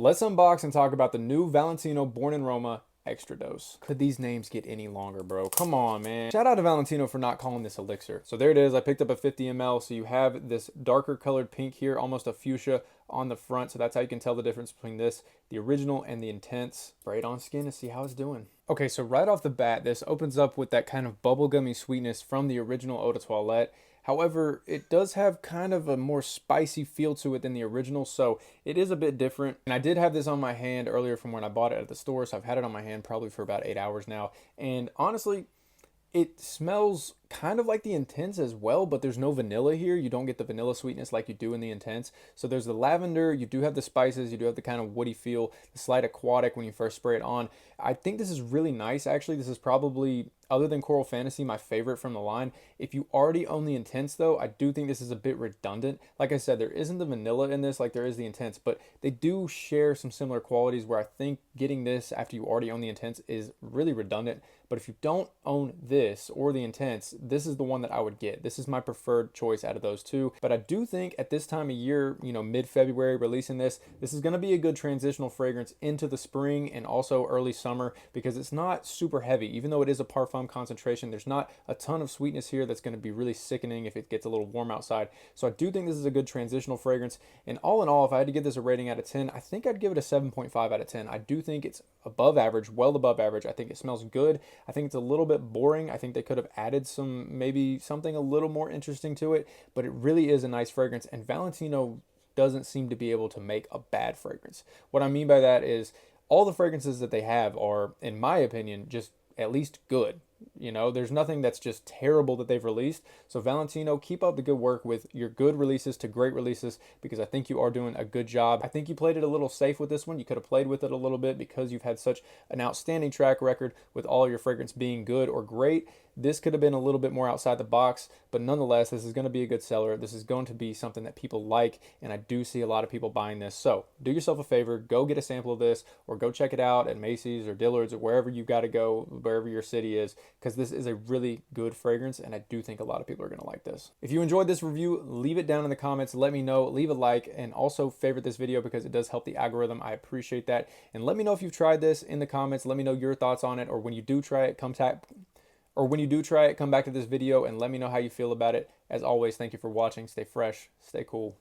Let's unbox and talk about the new Valentino Born in Roma Extradose. Could these names get any longer, bro? Come on, man. Shout out to Valentino for not calling this elixir. So there it is. I picked up a 50 ml. So you have this darker colored pink here, almost a fuchsia on the front. So that's how you can tell the difference between this, the original, and the intense. Spray it on skin to see how it's doing. Okay, so right off the bat, this opens up with that kind of bubblegummy sweetness from the original Eau de Toilette. However, it does have kind of a more spicy feel to it than the original, so it is a bit different. And I did have this on my hand earlier from when I bought it at the store, so I've had it on my hand probably for about 8 hours now. And honestly, it smells kind of like the Intense as well, but there's no vanilla here. You don't get the vanilla sweetness like you do in the Intense. So there's the lavender, you do have the spices, you do have the kind of woody feel, the slight aquatic when you first spray it on. I think this is really nice, actually. This is probably, other than Coral Fantasy, my favorite from the line. If you already own the Intense though, I do think this is a bit redundant. Like I said, there isn't the vanilla in this like there is the Intense, but they do share some similar qualities where I think getting this after you already own the Intense is really redundant. But if you don't own this or the Intense, this is the one that I would get. This is my preferred choice out of those two. But I do think at this time of year, you know, mid-February releasing this is going to be a good transitional fragrance into the spring and also early summer because it's not super heavy. Even though it is a parfum concentration, there's not a ton of sweetness here that's going to be really sickening if it gets a little warm outside. So I do think this is a good transitional fragrance. And all in all, if I had to give this a rating out of 10, I think I'd give it a 7.5 out of 10. I do think it's above average, well above average. I think it smells good. I think it's a little bit boring. I think they could have added maybe something a little more interesting to it, but it really is a nice fragrance. And Valentino doesn't seem to be able to make a bad fragrance. What I mean by that is all the fragrances that they have are, in my opinion, just at least good. You know, there's nothing that's just terrible that they've released. So Valentino, keep up the good work with your good releases to great releases because I think you are doing a good job. I think you played it a little safe with this one. You could have played with it a little bit because you've had such an outstanding track record with all your fragrance being good or great. This could have been a little bit more outside the box, but nonetheless, this is going to be a good seller. This is going to be something that people like, and I do see a lot of people buying this. So do yourself a favor, go get a sample of this, or go check it out at Macy's or Dillard's or wherever you got to go, wherever your city is, because this is a really good fragrance, and I do think a lot of people are going to like this. If you enjoyed this review, leave it down in the comments. Let me know. Leave a like, and also favorite this video because it does help the algorithm. I appreciate that. And let me know if you've tried this in the comments. Let me know your thoughts on it, or when you do try it, come back to this video and let me know how you feel about it. As always, thank you for watching. Stay fresh, stay cool.